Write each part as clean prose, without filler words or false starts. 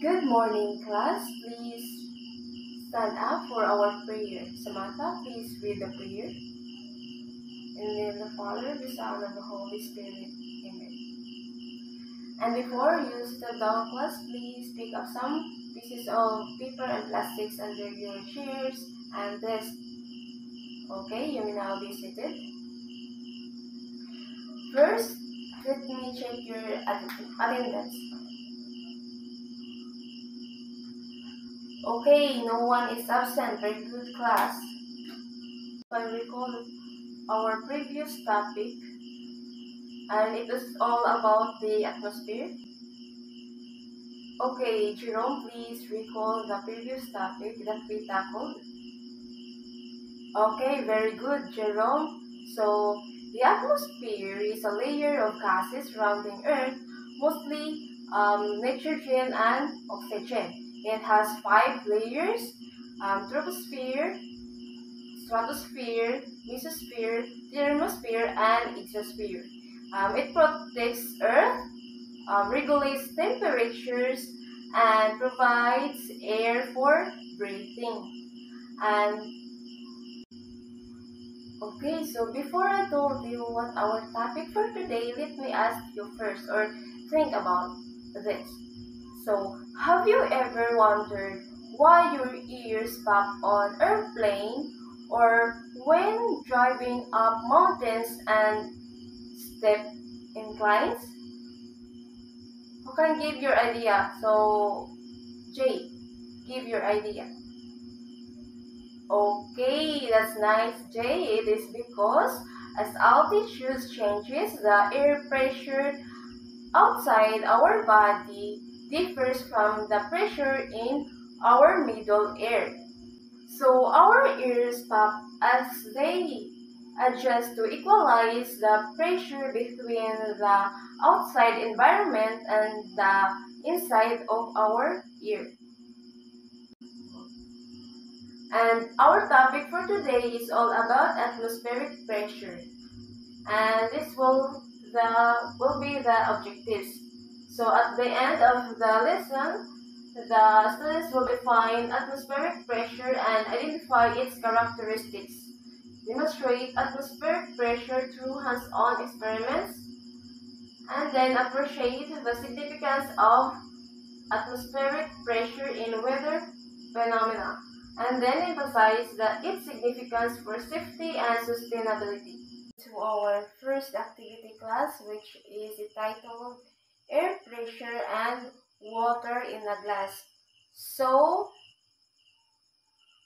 Good morning, class. Please stand up for our prayer. Samantha, please read the prayer. In the name of the Father, the Son, and the Holy Spirit. Amen. And before you sit down, class, please pick up some pieces of paper and plastics under your chairs and desk. Okay, you may now be seated. First, let me check your attendance. Okay, no one is absent. Very good, class. I recall our previous topic, and it was all about the atmosphere. Okay, Jerome, please recall the previous topic that we tackled. Okay, very good, Jerome. So, the atmosphere is a layer of gases surrounding Earth, mostly nitrogen and oxygen. It has 5 layers: troposphere, stratosphere, mesosphere, thermosphere, and exosphere. It protects Earth, regulates temperatures, and provides air for breathing. And okay, so before I told you what our topic for today, let me ask you first, or think about this. So, have you ever wondered why your ears pop on airplane or when driving up mountains and step inclines? Who can give your idea? So, Jay, give your idea. Okay, that's nice, Jay. It is because as altitude changes, the air pressure outside our body differs from the pressure in our middle ear. So our ears pop as they adjust to equalize the pressure between the outside environment and the inside of our ear. And our topic for today is all about atmospheric pressure. And this will be the objectives. So at the end of the lesson, the students will define atmospheric pressure and identify its characteristics. Demonstrate atmospheric pressure through hands-on experiments, and then appreciate the significance of atmospheric pressure in weather phenomena, and then emphasize its significance for safety and sustainability. To our first activity class, which is entitled Air Pressure and Water in a Glass. So,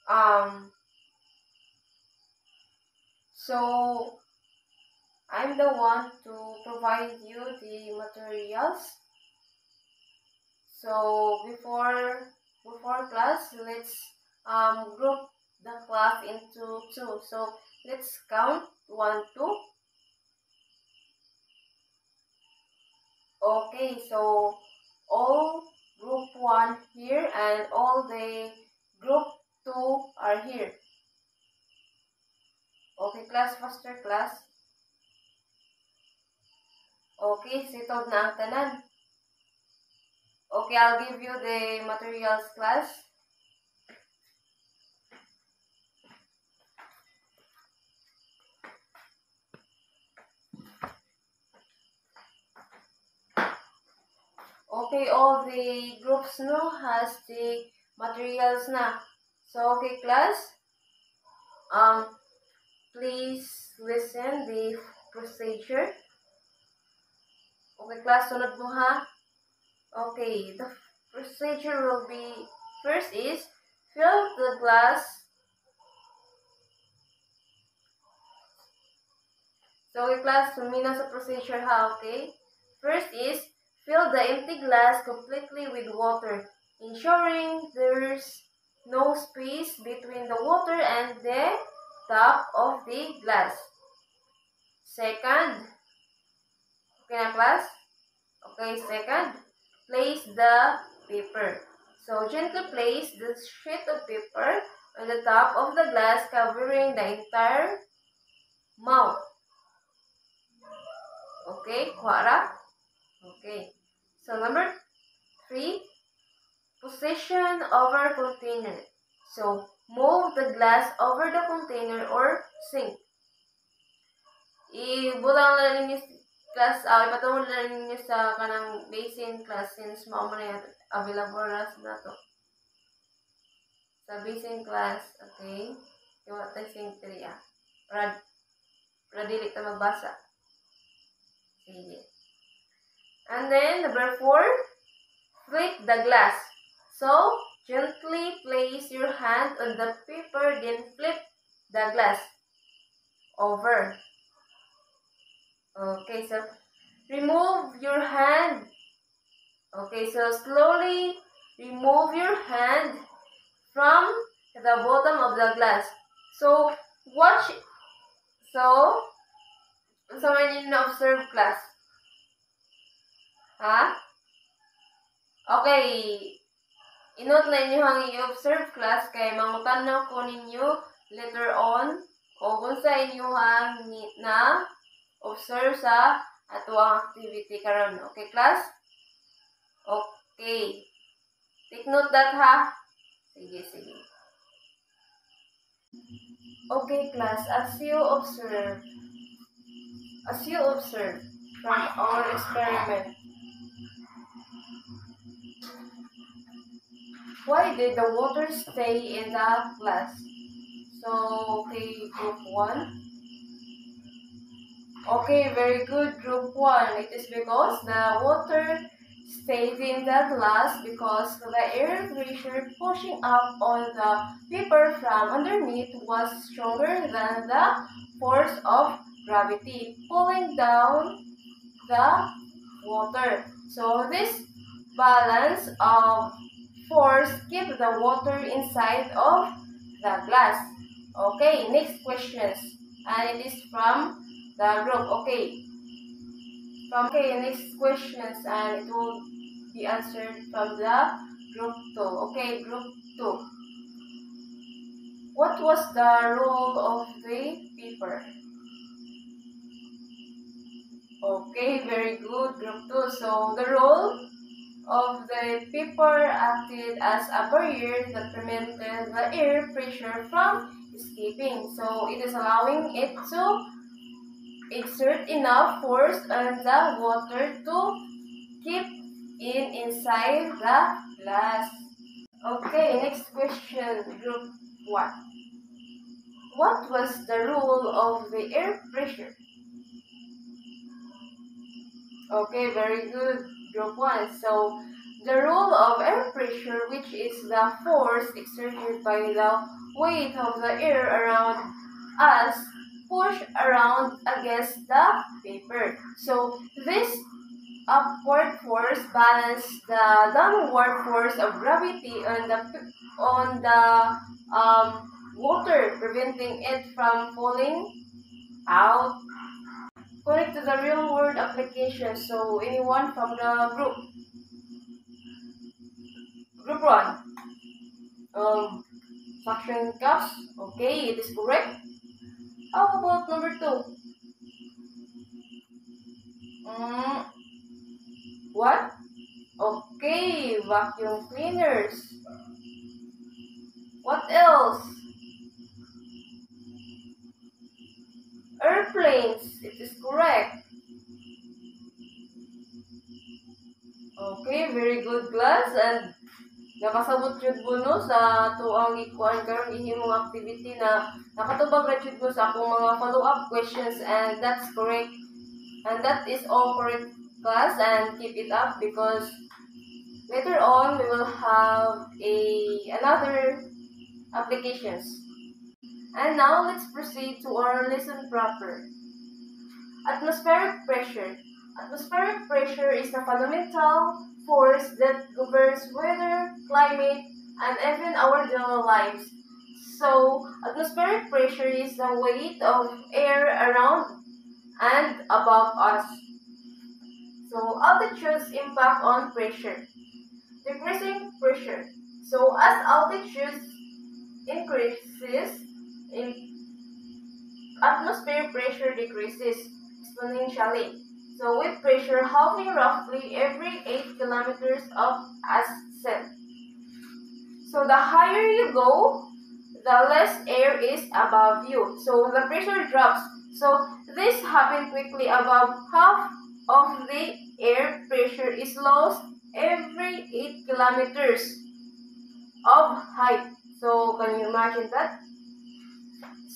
I'm the one to provide you the materials. So before class, let's group the class into 2. So let's count 1, 2. Okay, so all group 1 here and all the group 2 are here. Okay, class, faster class. Okay, settled na ang tanan. Okay, I'll give you the materials, class. Okay, all the groups now has the materials na. So, okay, class. Please listen the procedure. Okay, class, sunod mo ha. Okay, the procedure will be, first is, fill the glass. So, okay, class, sumina sa procedure ha, okay? First is, fill the empty glass completely with water, ensuring there's no space between the water and the top of the glass. Second, okay na class? Okay, second, place the paper. So, gently place the sheet of paper on the top of the glass, covering the entire mouth. Okay, kuha ra? Okay. So, number 3, position over container. So, move the glass over the container or sink. Ibulang na ninyo class, ipatungod na ninyo sa kanang basin class since mao man na available na to. Sa basin class, okay? Iwa tayo sink diri para dili ta magbasa. Sige. And then, number 4, flip the glass. So, gently place your hand on the paper, then flip the glass over. Okay, so remove your hand. Okay, so slowly remove your hand from the bottom of the glass. So, watch. So when you observe class. Ha? Okay. Inote na inyo ang i-observe class kay mangutanaw ko ninyo later on o kung sa inyo ang na observe sa atuang activity karon. Okay, class? Okay. Take note that, ha? Sige. Okay, class. As you observe from our experiment, why did the water stay in the glass? So, okay, group 1. Okay, very good, group 1. It is because the water stayed in the glass because the air pressure pushing up on the paper from underneath was stronger than the force of gravity pulling down the water. So, this balance of force keep the water inside of the glass. Okay, next questions. And it is from the group. Okay, next questions, and it will be answered from the group 2. Okay, group 2. What was the role of the paper? Okay, very good, group 2. So, the role of the paper acted as a barrier that prevented the air pressure from escaping. So, it is allowing it to exert enough force on the water to keep inside the glass. Okay, next question, group 1. What was the rule of the air pressure? Okay, very good, group 1. So, the rule of air pressure, which is the force exerted by the weight of the air around us, push around against the paper. So, this upward force balances the downward force of gravity on the water, preventing it from falling out. Connect to the real world application. So, anyone from the group? Group 1. Suction cups. Okay, it is correct. How about number 2? What? Okay, vacuum cleaners. What else? Airplanes. It is correct. Okay, very good, class. And nakasabot jud mo no sa tuang ikuan karon ihimong activity na nakatubag na jud mo sa akong mga follow-up questions, and that's correct. And that is all correct, class, and keep it up because later on we will have another applications. And now let's proceed to our lesson proper. Atmospheric pressure. Atmospheric pressure is the fundamental force that governs weather, climate, and even our daily lives. So, atmospheric pressure is the weight of air around and above us. So, altitude's impact on pressure. Decreasing pressure. So, as altitude increases, atmospheric pressure decreases exponentially. So, with pressure halving roughly every 8 kilometers of ascent. So the higher you go, the less air is above you. So the pressure drops. So this happens quickly. Above half of the air pressure is lost every 8 kilometers of height. So can you imagine that?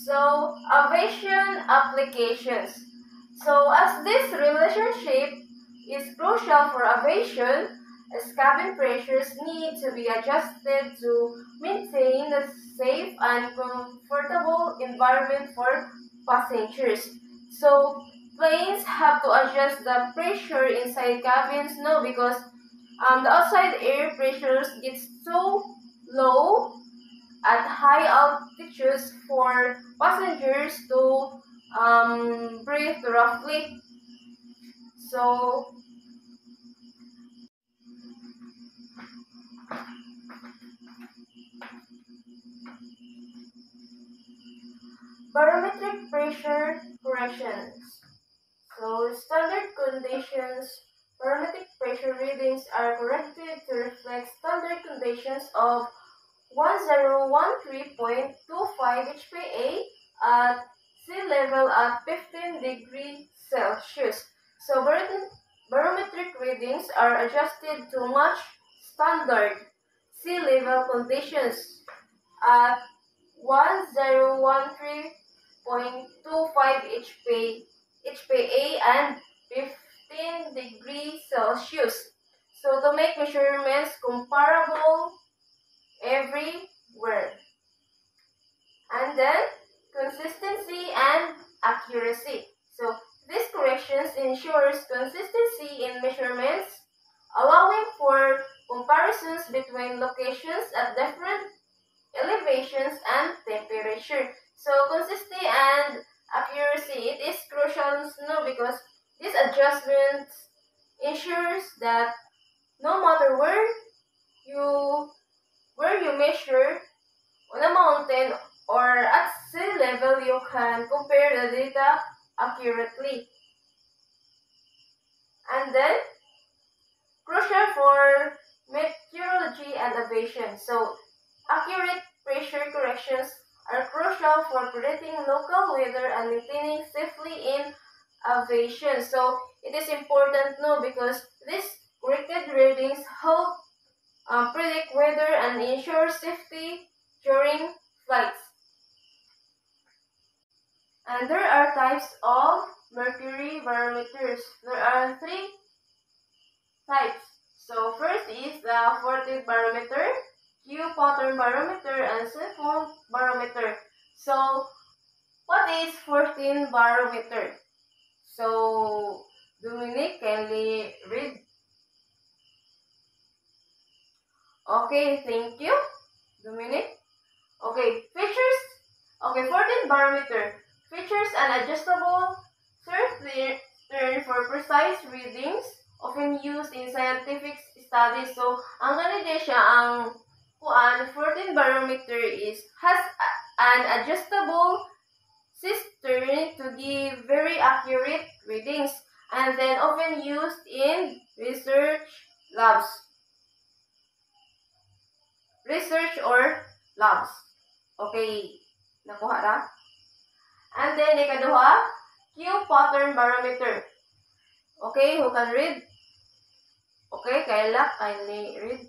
So aviation applications. So as this relationship is crucial for aviation, as cabin pressures need to be adjusted to maintain a safe and comfortable environment for passengers. So planes have to adjust the pressure inside cabins, no, because the outside air pressures gets so low at high altitudes for passengers to breathe roughly. So barometric pressure corrections. So standard conditions, barometric pressure readings are corrected to reflect standard conditions of 1013.25 HPA at sea level at 15 degrees Celsius. So barometric readings are adjusted to match standard sea level conditions at 1013.25 HPA and 15 degrees Celsius. So to make measurements comparable everywhere. And then consistency and accuracy. So these corrections ensures consistency in measurements, allowing for comparisons between locations at different elevations and temperature. So consistency and accuracy, it is crucial to know because this adjustment ensures that no matter where you measure on a mountain or at sea level, you can compare the data accurately. And then crucial for meteorology and aviation. So accurate pressure corrections are crucial for predicting local weather and maintaining safely in aviation. So it is important to know because these corrected readings help predict weather and ensure safety during flights. And there are types of mercury barometers. There are three types. So first is the Fortin barometer, Q pattern barometer, and Cepheid barometer. So what is Fortin barometer? So Dominic, kindly read. Okay, thank you, Dominic. Okay, features. Okay, Fortin barometer features an adjustable turn for precise readings, often used in scientific studies. So, ang ganito siya, ang Fortin barometer has an adjustable cistern to give very accurate readings, and then often used in labs. Research or labs. Okay, nakuha ra? And then, ikaduha, Q pattern barometer. Okay, who can read? Okay, Kayla, kindly read.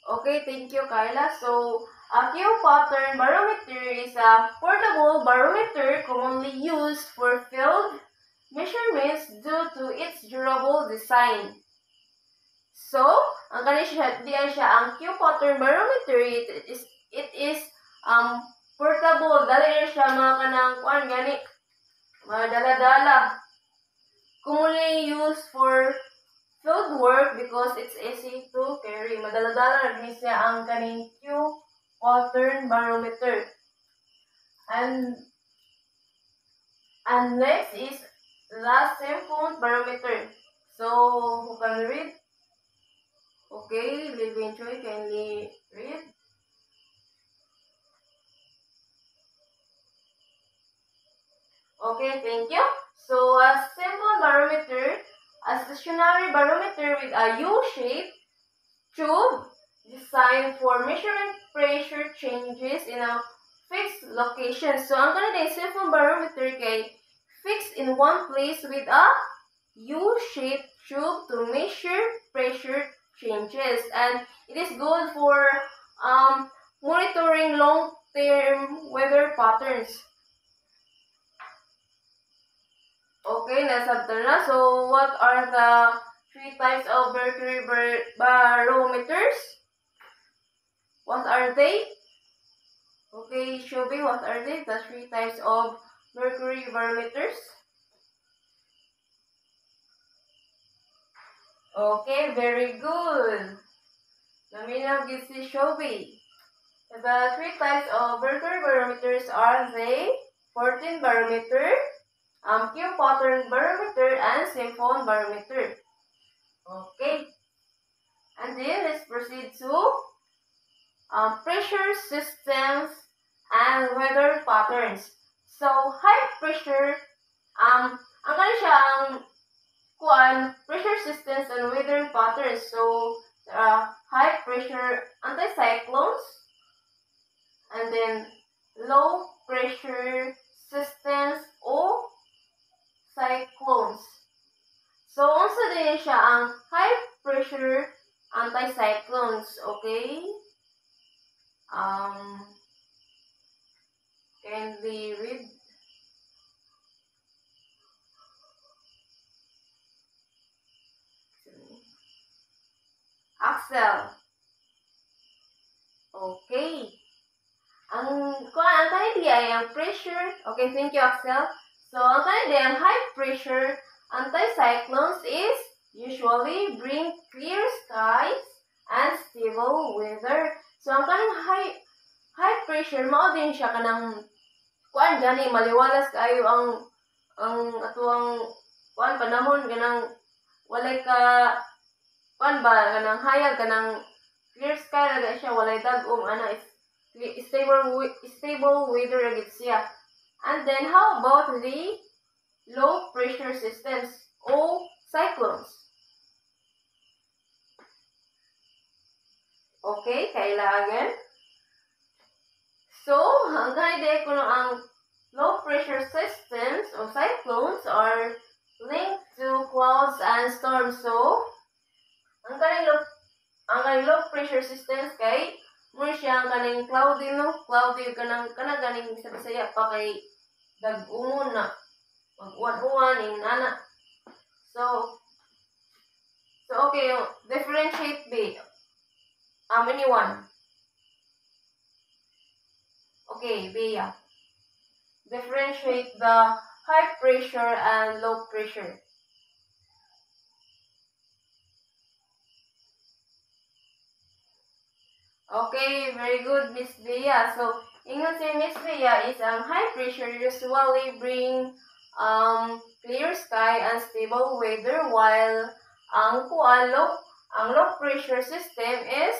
Okay, thank you, Kayla. So, a Q pattern barometer is a portable barometer commonly used for field measurements due to its durable design. So, ang diyan siya ang Q pattern barometer, it is portable. Dali siya mga kanang kuan gani mga dala-dala. Commonly used for field work because it's easy to carry. Madala-dala rin siya ang kaning Q pattern barometer. And next is the Cepheid barometer. So, who can read? Okay, Living Choi, kindly read. Okay, thank you. So, a Cepheid barometer, a stationary barometer with a U shape, tube designed for measuring pressure changes in a fixed location. So, ang kanina yung cellphone barometer kay fixed in one place with a U-shaped tube to measure pressure changes. And it is good for monitoring long-term weather patterns. Okay, nasabtan na. So, what are the 3 types of mercury barometers? What are they? Okay, Shobi, what are they? The 3 types of mercury barometers? Okay, very good. Naminaw gid si Shobi. The 3 types of mercury barometers are the 14 barometer, Q pattern barometer, and cellphone barometer. Okay. And then let's proceed to pressure systems and weather patterns. So high pressure, ang kanya siya ang pressure systems and weather patterns. So high pressure anticyclones, and then low pressure systems o cyclones. So, unsa din siya ang high pressure anticyclones, okay? Can we read? Axel. Okay. Ang kanina ay ang pressure. Okay, thank you, Axel. So, ang kanina ang high pressure anticyclones is usually bring clear skies and stable weather. So, ang kanang high pressure, mao din siya kanang kuan gani maliwalas kayo ang atuang kuan panahon kanang walay ka kuan ba kanang hayag kanang clear sky ra siya, walay dag-om ana stable weather agad siya. And then how about the low pressure systems o cyclones? Okay, kailangan. So, ang kaide ko ang low pressure systems o cyclones are linked to clouds and storms. So, ang kaning low pressure systems kay mo siya ang kaning cloudy kanang ganing sa Bisaya pa kay dag-umon na mag-uwan-uwan inana. So okay, differentiate B. How many one? Okay, B, yeah. Differentiate the high pressure and low pressure. Okay, very good, Miss Bea. So, ingon si Miss Bea is ang high pressure usually bring clear sky and stable weather, while ang low pressure system is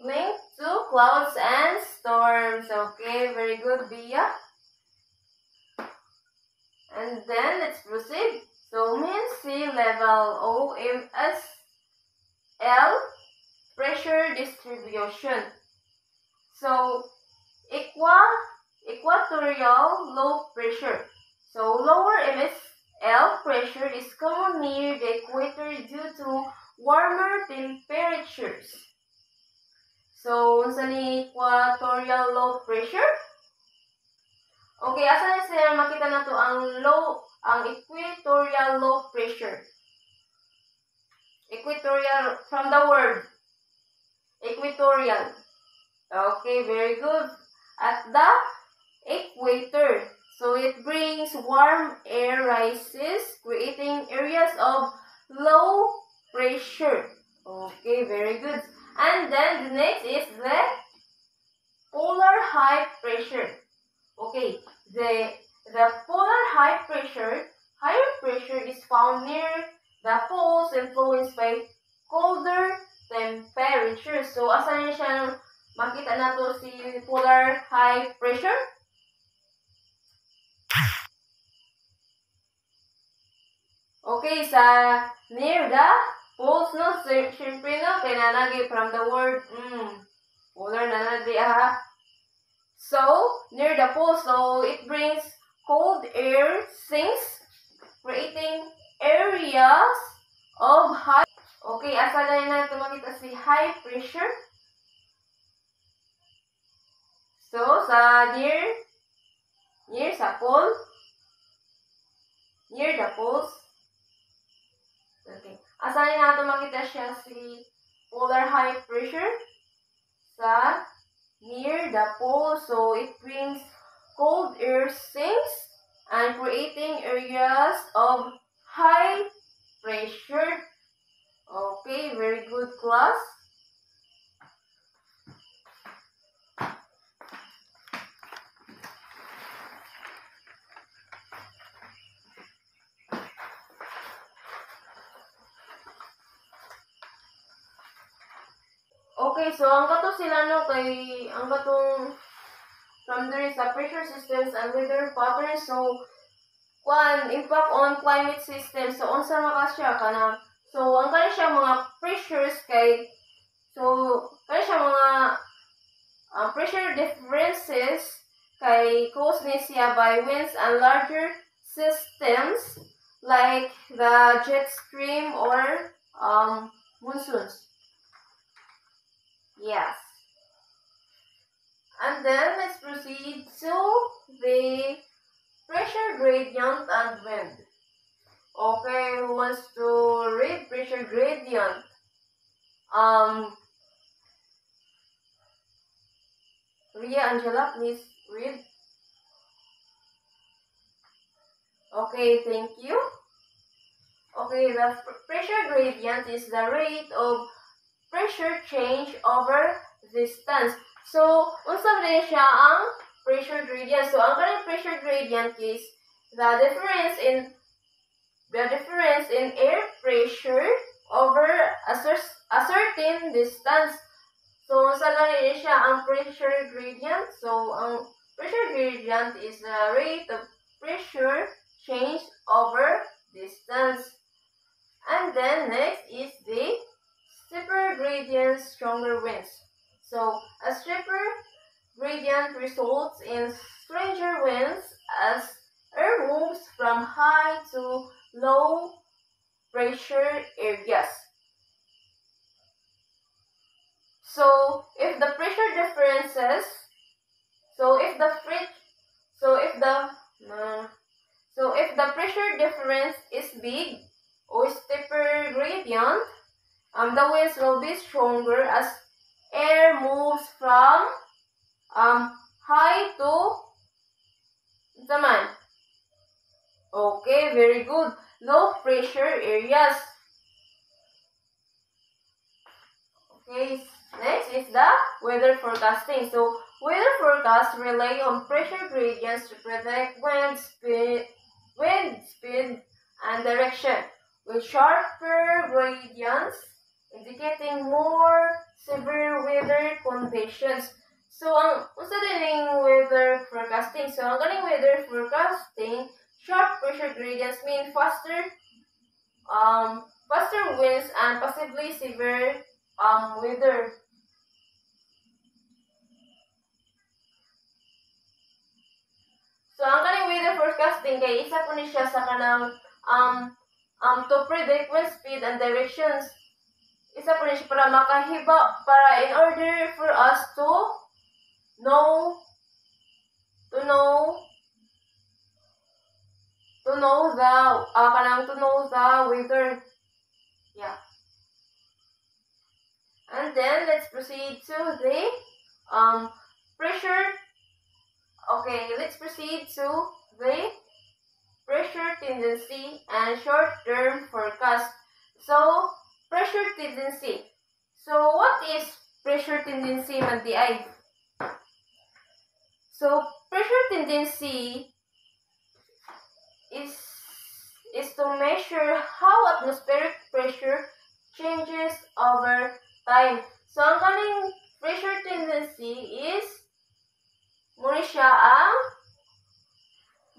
linked to clouds and storms. Okay, very good, Bea. And then let's proceed. So, mean sea level OMSL pressure distribution. So, equatorial low pressure. So, lower MSL pressure is common near the equator due to warmer temperatures. So, unsa ni equatorial low pressure? Okay, asa na siya makita nato ang equatorial low pressure. Equatorial, from the word equatorial. Okay, very good. At the equator. So it brings warm air rises, creating areas of low pressure. Okay, very good. And then the next is the polar high pressure. Okay, the polar higher pressure is found near the poles, influenced by colder temperature. So, asa niya siyang makita nato si polar high pressure? Okay, sa near the Poles, no? Siyempre, no? Kaya from the word, polar na ha. So, near the pole, so it brings cold air sinks, creating areas of high. Okay, asa na ito makita si high pressure. So, sa near sa pole, near the poles. Okay. Asa na ito makita siya si polar high pressure? Sa near the pole, so it brings cold air sinks and creating areas of high pressure. Okay, very good, class. Okay, so ang kato sila no kay ang katong from there sa pressure systems and weather patterns. So impact on climate system. So unsa maka siya kana? So ang kani siya mga pressures kay kani siya mga pressure differences kay caused ni siya by winds and larger systems like the jet stream or monsoons. Yes. And then let's proceed to the pressure gradient and wind. Okay, who wants to read pressure gradient? Ria Angela, please read. Okay, thank you. Okay, the pressure gradient is the rate of pressure change over distance. So, unsa din siya ang pressure gradient? So, ang kanang pressure gradient is the difference in air pressure over a certain distance. So, unsa din siya ang pressure gradient? So, ang pressure gradient is the rate of pressure change over distance. And then next is the steeper gradient, stronger winds. So, a steeper gradient results in stronger winds as air moves from high to low pressure areas. So, if the pressure differences, if the pressure difference is big or steeper gradient, the winds will be stronger as air moves from high to naman. Okay, very good. Low pressure areas. Okay, next is the weather forecasting. So, weather forecasts rely on pressure gradients to predict wind speed, and direction, with sharper gradients indicating more severe weather conditions. So, unsa din ang weather forecasting? So, ang ganing weather forecasting, sharp pressure gradients mean faster winds and possibly severe weather. So, ang ganing weather forecasting kay isa po ni siya sa kanang to predict wind speed and directions. Isa po niya para makahiba, para in order for us to know the weather. Yeah. And then let's proceed to the pressure. Okay, let's proceed to the pressure tendency and short-term forecast. So, pressure tendency. So, what is pressure tendency, Magdiay? So, pressure tendency is to measure how atmospheric pressure changes over time. So, ang kaning pressure tendency is muna siya ang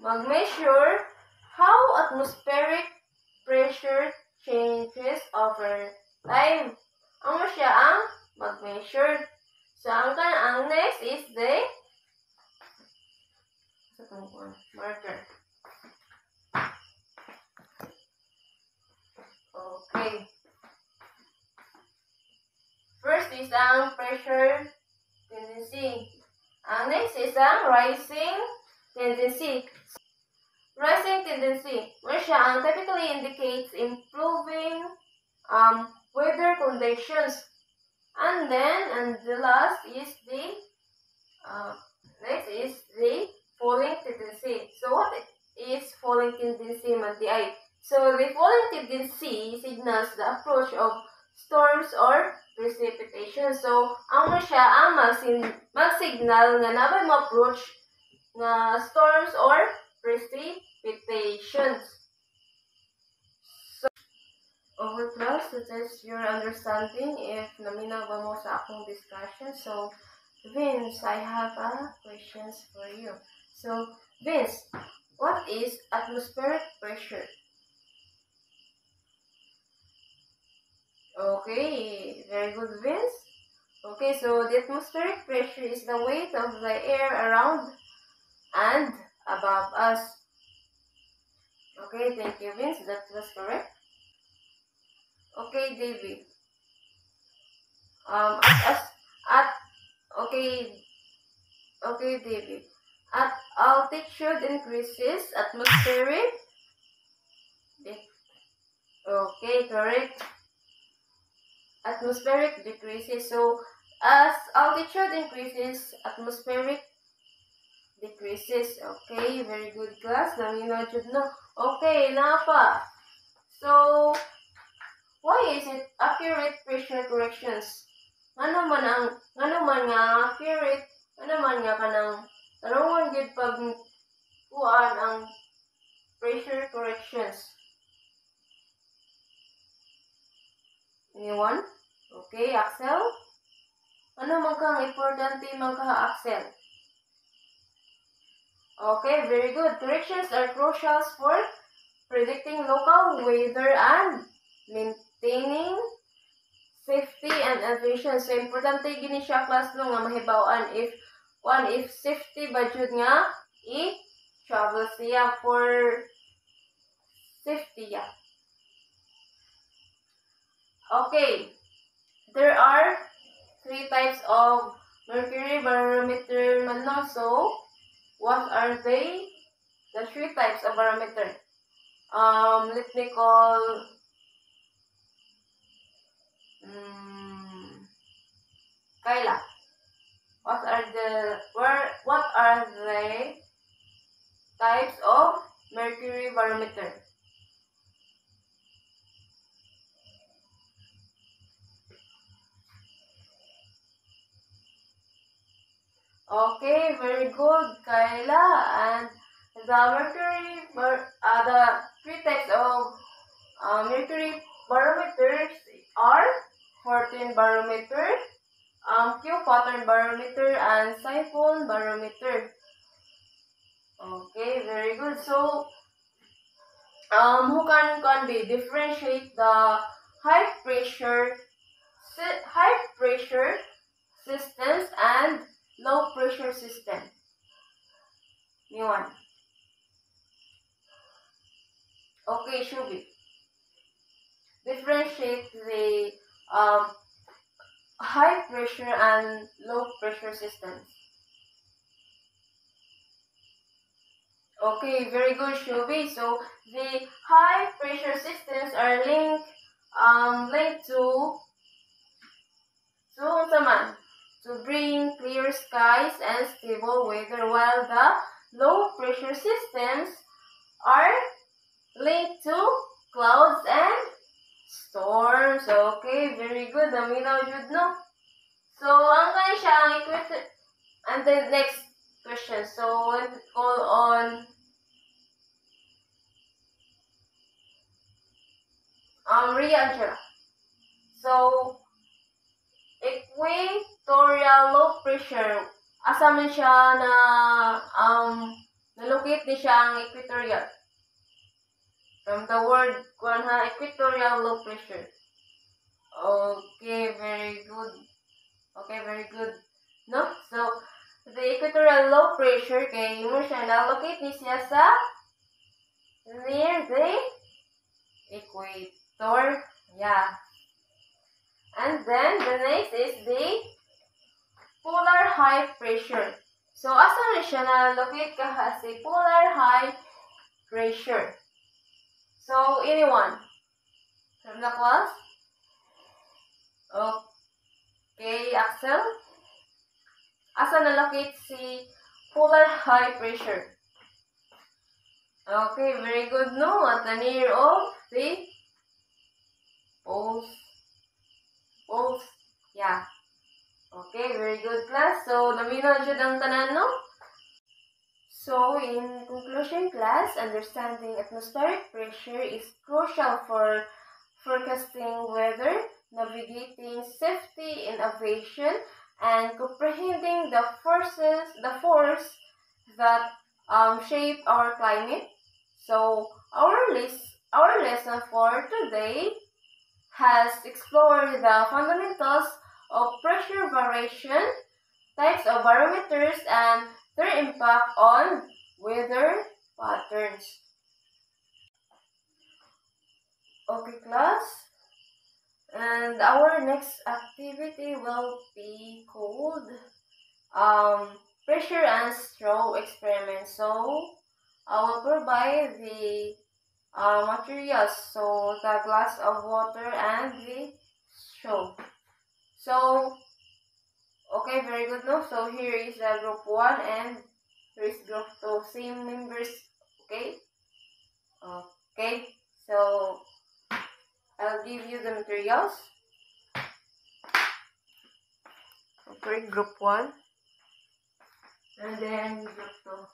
mag-measure how atmospheric pressure changes over time. Amo siya ang mag-measure. So, ang next is the marker. Okay. First is ang pressure tendency. Ang next is ang rising tendency. Rising tendency, ang typically indicates improving weather conditions. And the last is the next is the falling tendency. So what is falling tendency, Manti? So the falling tendency signals the approach of storms or precipitation. So ang siya ang mag-signal nga nabay ma-approach nga storms or precipitations. So, class, to test your understanding if naminaw ba mo sa akong discussion. So, Vince, I have questions for you. So, Vince, what is atmospheric pressure? Okay, very good, Vince. Okay, so the atmospheric pressure is the weight of the air around and above us. Okay, thank you, Vince. That was correct. Okay, Davy. Okay, Davy. At altitude increases, atmospheric. Okay, correct. Atmospheric decreases. So, as altitude increases, atmospheric decreases. Okay, very good, class. Naminaw jud no. Okay, napa. So, why is it accurate pressure corrections? Ano man nga accurate, ano man nga kanang tanungan gid pag kuan ang pressure corrections. Anyone? Okay, Axel? Ano man kang importante man ka, Axel? Okay, very good. Corrections are crucial for predicting local weather and maintaining safety and aviation. So, importante gini siya, class, no, nga mahibawan if safety budget nga i-travel siya for safety, yeah. Okay, there are 3 types of mercury barometer man, no? So, what are they? The 3 types of barometer. Let me call Kayla. What are the types of mercury barometer? Okay, very good, Kayla. And the the 3 types of mercury barometers are 14 barometer, Q pattern barometer, and siphon barometer. Okay, very good. So, who can be differentiate the high pressure systems and low pressure system? New one. Okay, Shubi. Differentiate the high pressure and low pressure systems. Okay, very good, Shubi. So the high pressure systems are linked to bring clear skies and stable weather, while the low pressure systems are linked to clouds and storms. Okay, very good. Naminaw jud, no? So, ang kaya siya ang equator. And then next question. So, let's call on Ria Angela. So, equatorial low pressure. Asa man siya na nalocate ni siya ang equatorial? From the word kuan ha, equatorial low pressure. Okay, very good. Okay, very good. No? So, the equatorial low pressure, kay mo siya na-locate ni siya sa near the equator. Yeah. And then, the next is the polar high pressure. So, asa na siya na-locate ka as a polar high pressure? So, anyone from the class? Okay, Axel? Asa na-locate si polar high pressure? Okay, very good, no? At the near of the poles. Poles. Yeah. Okay, very good, class. So, naminaw dyan ang tanan, no? So, in conclusion, class, understanding atmospheric pressure is crucial for forecasting weather, navigating safety in aviation, and comprehending the force that shape our climate. So, our lesson for today has explored the fundamentals of pressure variation, types of barometers, and their impact on weather patterns. Okay, class. And our next activity will be called pressure and straw experiment. So, I will provide the materials, so the glass of water and the straw. So, okay, very good, no? So, here is group 1 and here is group 2, same members, okay? Okay, so, I'll give you the materials. Okay, group 1 and then group 2.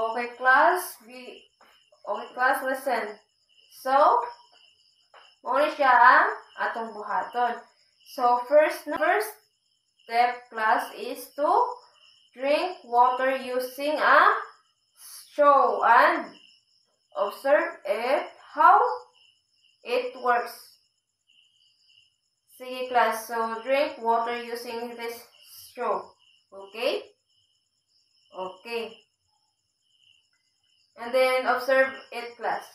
Okay, class, listen. So, muna siya ang atong buhaton. So, first step, class, is to drink water using a straw and observe how it works. Sige, class. So, drink water using this straw. Okay? Okay. And then, observe it, class.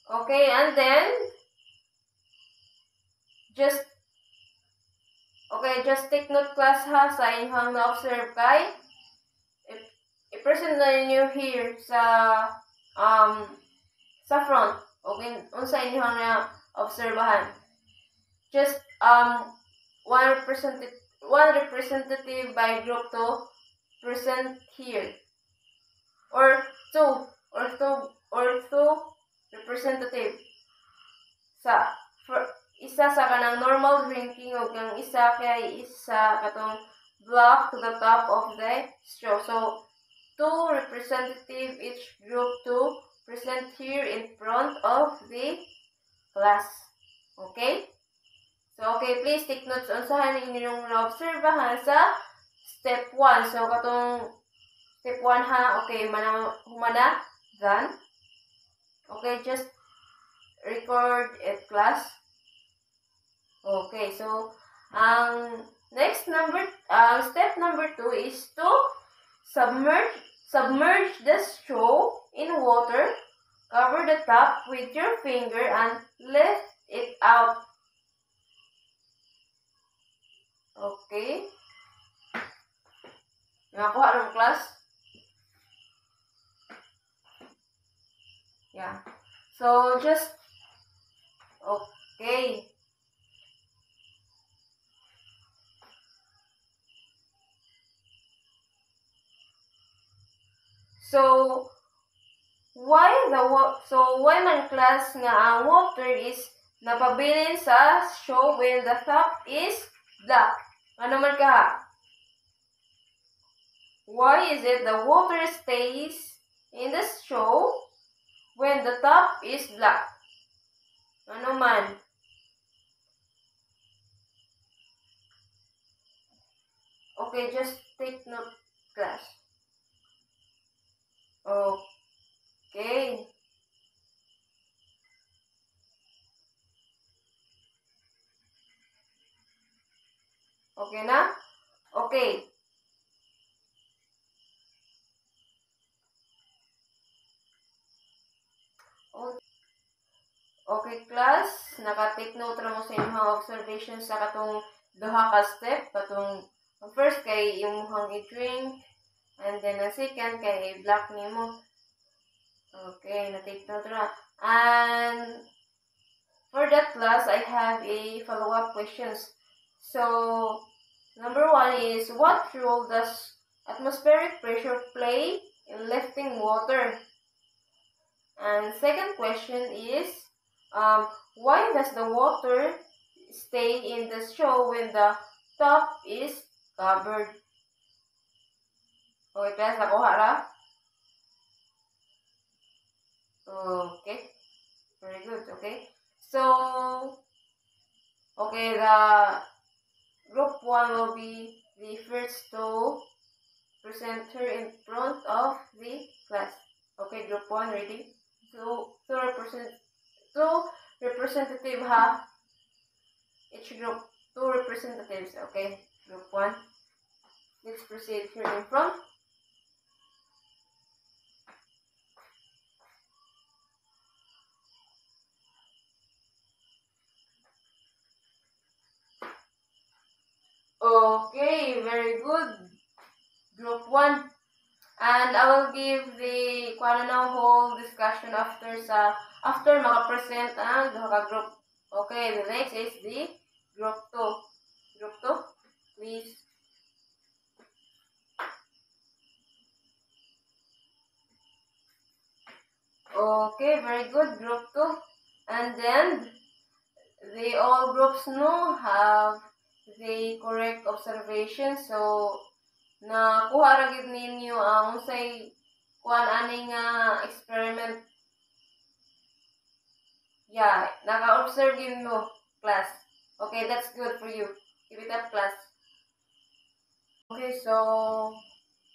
Okay, and then, just take note, class, ha, sa inyong na-observe kay i-present na ninyo here sa front. Okay, unsa inyong na-obserbahan. Just one representative by group to present here. Or two representative isa sa kanang normal drinking o kang isa kay isa katong block to the top of the straw. So, two representative each group to present here in front of the class. Okay? So, okay, please take notes unsahan inyong na-obserbahan sa step 1. So, katong step 1 ha, okay, humana, done. Okay, just record it, class. Okay, so, step number 2 is to submerge the straw in water, cover the top with your finger, and lift it out. Okay. Nakakuha ng class? Yeah. So, just, okay. So, why man class nga ang water is napabilin sa straw when the top is black? Ano man ka? Why is it the water stays in the straw when the top is black? Ano man? Okay, just take note, class. Okay. Okay na? Okay. Okay, class. Naka-take note ra mo sa inyong observation sa katong duha ka step. Katong first kay imuhang i-drink. And then ang second kay i-block nimo. Okay, na-take note ra. And for that class, I have a follow-up questions. So, number 1 is, what role does atmospheric pressure play in lifting water? And second question is, why does the water stay in the straw when the top is covered? Okay, class, nakuha ra? Okay, very good, okay. So, okay, the group 1 will be the first to present her in front of the class. Okay, group 1, ready? Two representative ha. Each group, 2 representatives. Okay, group 1. Let's proceed here in front. Okay, very good. Group 1. And I will give the whole discussion after maka-present ang duha ka group. Okay, the next is the group 2. Group 2, please. Okay, very good, group 2. And then all groups no have the correct observation. So nakuha ra gid ninyo ang unsay kuan ani nga experiment. Yeah, naka-observe yun mo, class. Okay, that's good for you. Keep it up, class. Okay, so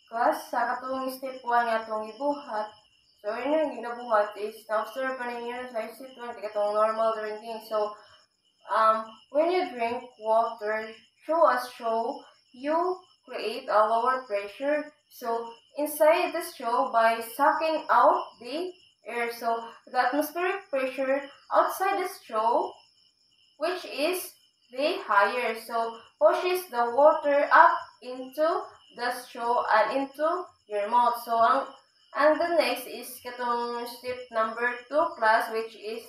class, sa katong step 1 nga itong ibuhat. So, yun yung ginabuhat is na-observe pa ninyo sa step 1 katong normal drinking. So, when you drink water, you create a lower pressure. So, inside the straw, by sucking out the air, so the atmospheric pressure outside the straw, which is the higher, so pushes the water up into the straw and into your mouth. So, and the next is katong step number 2, class, which is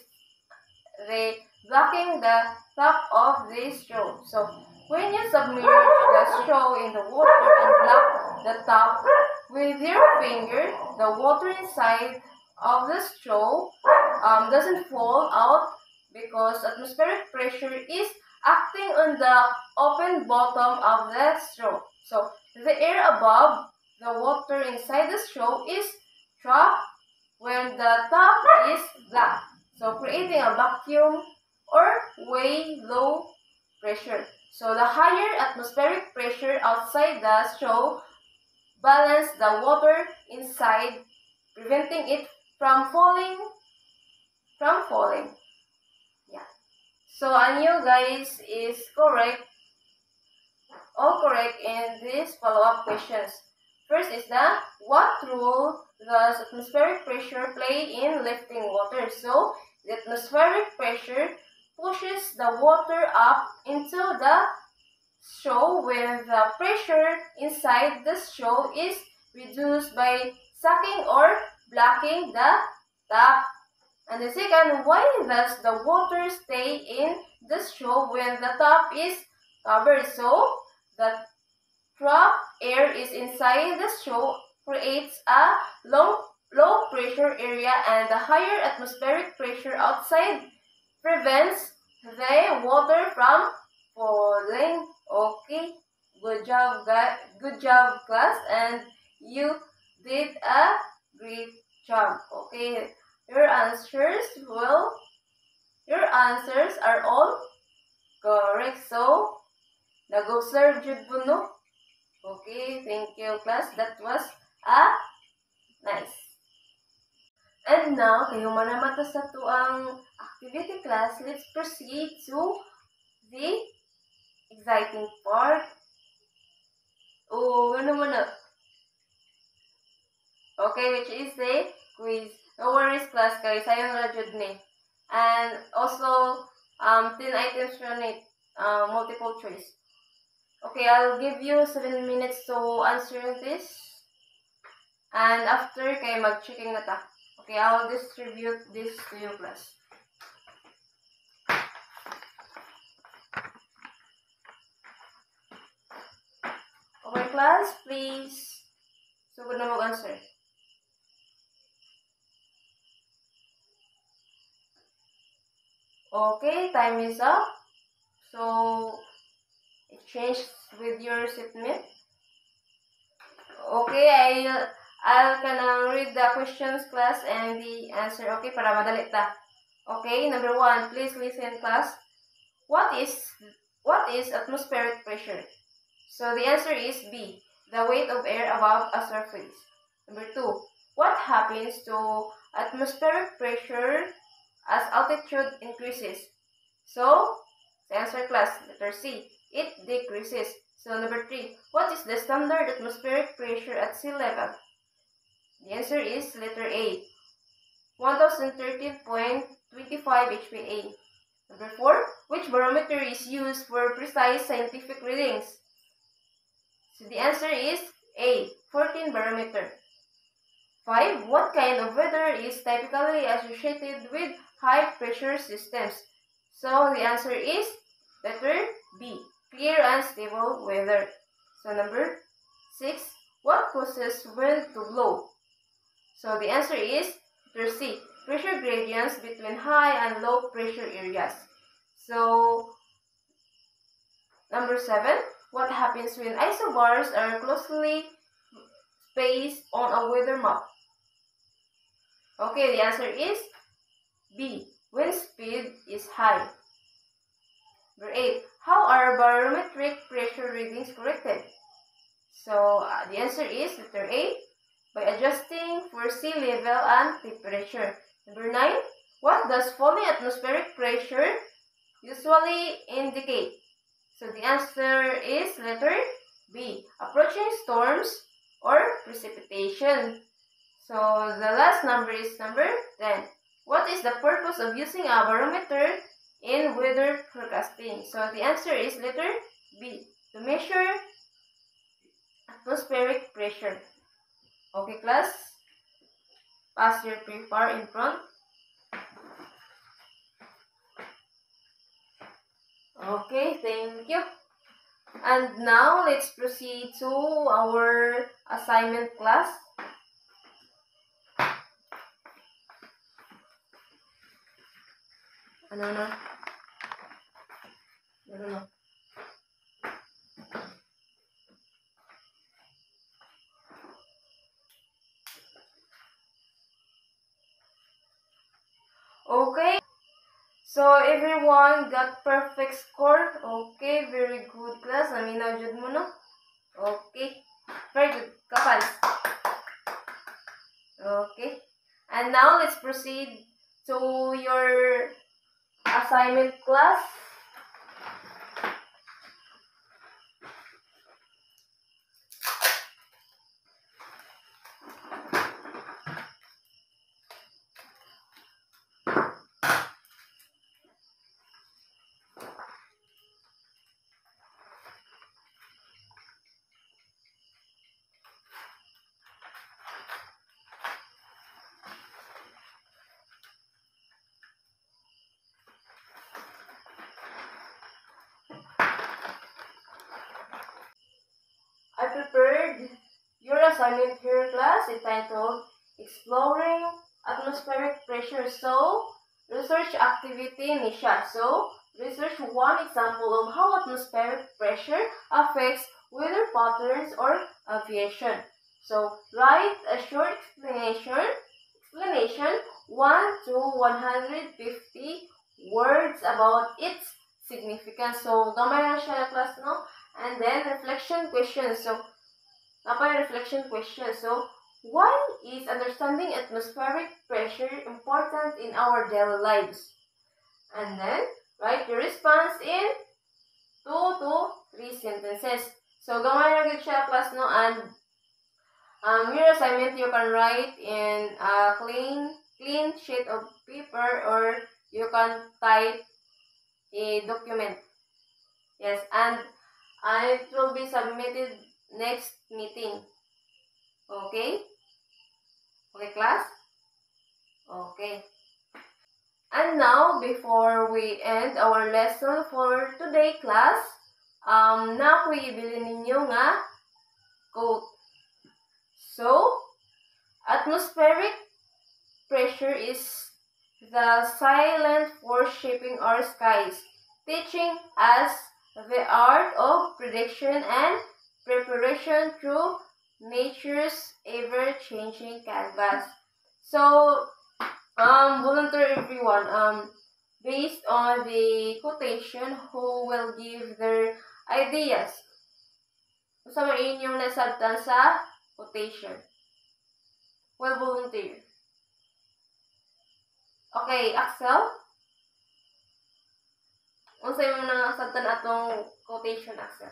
the blocking the top of the straw. So, when you submerge the straw in the water and block the top with your finger, the water inside of the straw doesn't fall out because atmospheric pressure is acting on the open bottom of the straw. So, the air above the water inside the straw is trapped when the top is blocked, so creating a vacuum or way low pressure. So the higher atmospheric pressure outside the straw balance the water inside, preventing it from falling. Yeah. So and you guys is correct. All correct in these follow-up questions. First is what role does atmospheric pressure play in lifting water? So the atmospheric pressure pushes the water up into the straw where the pressure inside the straw is reduced by sucking or blocking the top. And the second, why does the water stay in the straw when the top is covered? So the trapped air is inside the straw, creates a low pressure area, and the higher atmospheric pressure outside prevents the water from falling. Okay, good job, class, and you did a great job. Okay, your answers are all correct. So, nag-observe jud po, no? Okay, thank you, class. That was nice. And now, kayo manamata sa tuang activity class, let's proceed to the exciting part. Ano muna? Okay, which is the quiz. No worries, class, guys. Sayang na jud ni. And also, 10 items from it. Multiple choice. Okay, I'll give you 7 minutes to answer this. And after, kayo mag-checking na ta. Okay, I'll distribute this to you, class. Okay, class, please. So, good na mag-answer. Okay, time is up. So, exchange with your seatmate. Okay, I'll kanang read the questions, class, and the answer. Okay, para madali ta. Okay, number 1, please listen, class. What is atmospheric pressure? So the answer is B, the weight of air above a surface. Number 2, what happens to atmospheric pressure as altitude increases? So, the answer, class, letter C, it decreases. So number 3, what is the standard atmospheric pressure at sea level? The answer is letter A, 1013.25 HPA. Number 4, which barometer is used for precise scientific readings? So the answer is A, 14 barometer. 5, what kind of weather is typically associated with high pressure systems? So the answer is letter B, clear and stable weather. So number 6, what causes wind to blow? So the answer is letter C, pressure gradients between high and low pressure areas. So number 7, what happens when isobars are closely spaced on a weather map? Okay, the answer is B, wind speed is high. Number 8, how are barometric pressure readings corrected? So the answer is letter A, by adjusting for sea level and temperature. Number 9, what does falling atmospheric pressure usually indicate? So the answer is letter B, approaching storms or precipitation. So the last number is number 10. What is the purpose of using a barometer in weather forecasting? So the answer is letter B, to measure atmospheric pressure. Okay, class, pass your paper in front. Okay, thank you. And now let's proceed to our assignment, class. No. Okay, so everyone got perfect score. Okay, very good, class. Aminaw jud mo, no? Okay, very good. Kapal. Okay, and now let's proceed to your assignment, class. I prepared your assignment here, class, entitled Exploring Atmospheric Pressure. So, research activity ni siya. So, research one example of how atmospheric pressure affects weather patterns or aviation. So, write a short explanation 1 to 150 words about its significance. So, gamay na siya, class, no? And then reflection question. So, napay reflection question. So, Why is understanding atmospheric pressure important in our daily lives? And then, write your response in 2 to 3 sentences. So, gamay na gid siya, class, no? And your assignment, you can write in a clean sheet of paper, or you can type a document. Yes, and it will be submitted next meeting. Okay? Okay, class? Okay. And now, before we end our lesson for today, class, na ako ibili ninyo nga quote. So, atmospheric pressure is the silent force shaping our skies, teaching us the art of prediction and preparation through nature's ever-changing canvas. So, volunteer everyone, based on the quotation, who will give their ideas. Sa mga inyong nasabtan sa quotation. Will volunteer. Okay, Axel? Unsay mo nasabtan atong quotation, Axel?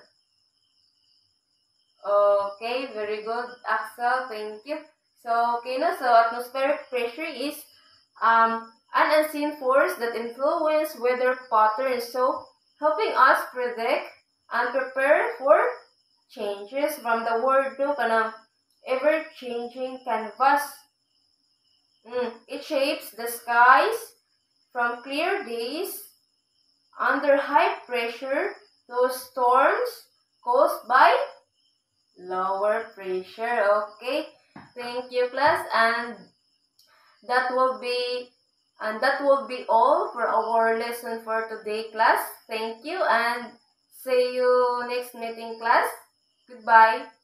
Okay, very good, Axel. Thank you. So, okay na. So, atmospheric pressure is an unseen force that influences weather patterns, so helping us predict and prepare for changes from the world to kanang ever-changing canvas. It shapes the skies from clear days under high pressure to storms caused by lower pressure. Okay, thank you, class, and that will be all for our lesson for today, class. Thank you, and see you next meeting, class. Goodbye.